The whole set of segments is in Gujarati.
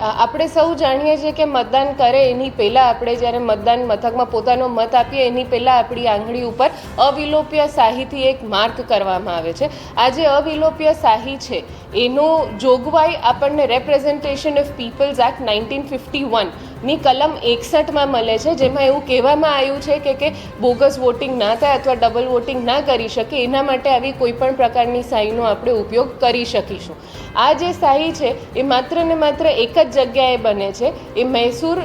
આપણે સૌ જાણીએ છીએ કે મતદાન કરે એની પહેલાં આપણે જ્યારે મતદાન મથકમાં પોતાનો મત આપીએ એની પહેલાં આપણી આંગળી ઉપર અવિલોપ્ય શાહીથી એક માર્ક કરવામાં આવે છે. આ જે અવિલોપ્ય શાહી છે એનું જોગવાઈ આપણને રેપ્રેઝન્ટેશન ઓફ પીપલ્સ એક્ટ 1951ની કલમ 61માં મળે છે, જેમાં એવું કહેવામાં આવ્યું છે કે બોગસ વોટિંગ ના થાય અથવા ડબલ વોટિંગ ના કરી શકે, એના માટે આવી કોઈપણ પ્રકારની શાહીનો આપણે ઉપયોગ કરી શકીશું. આ જે શાહી છે એ માત્ર ને માત્ર એક જ જગ્યાએ બને છે. એ મૈસૂર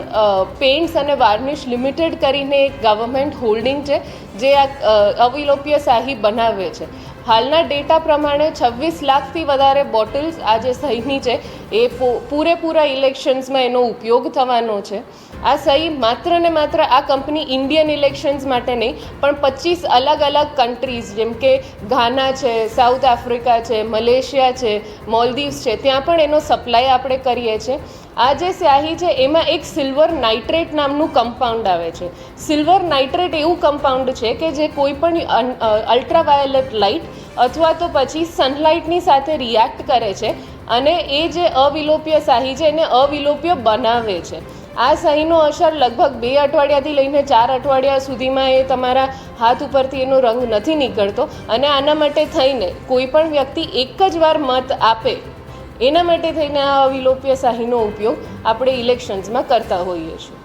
પેઇન્ટ્સ અને વાર્નિશ લિમિટેડ કરીને એક ગવર્મેન્ટ હોલ્ડિંગ છે જે આ અવિલોપ્ય શાહી બનાવે છે. હાલના ડેટા પ્રમાણે 26 લાખથી વધારે બોટલ્સ આ જે સહીની છે એ પૂરેપૂરા ઇલેક્શન્સમાં એનો ઉપયોગ થવાનો છે. આ સહી માત્ર ને માત્ર આ કંપની ઇન્ડિયન ઇલેક્શન્સ માટે નહીં પણ 25 અલગ અલગ કન્ટ્રીઝ જેમ કે ઘાના છે, સાઉથ આફ્રિકા છે, મલેશિયા છે, મોલદીવ્સ છે, ત્યાં પણ એનો સપ્લાય આપણે કરીએ છીએ. આ જે સ્યાહી છે એમાં એક સિલ્વર નાઇટ્રેટ નામનું કમ્પાઉન્ડ આવે છે. સિલ્વર નાઇટ્રેટ એવું કમ્પાઉન્ડ છે કે જે કોઈ પણ અલ્ટ્રાવાયોલેટ લાઇટ અથવા તો પછી સનલાઇટની સાથે રિએક્ટ કરે છે અને એ જે અવિલોપ્ય શાહી છે એને અવિલોપ્ય બનાવે છે. આ શાહીનો અસર લગભગ 2 અઠવાડિયાથી લઈને 4 અઠવાડિયા સુધીમાં એ તમારા હાથ ઉપરથી એનો રંગ નથી નીકળતો અને આના માટે થઈને કોઈ પણ વ્યક્તિ એક જ વાર મત આપે એના માટે થઈને આ અવિલોપ્ય શાહીનો ઉપયોગ આપણે ઇલેક્શન્સમાં કરતા હોઈએ છીએ.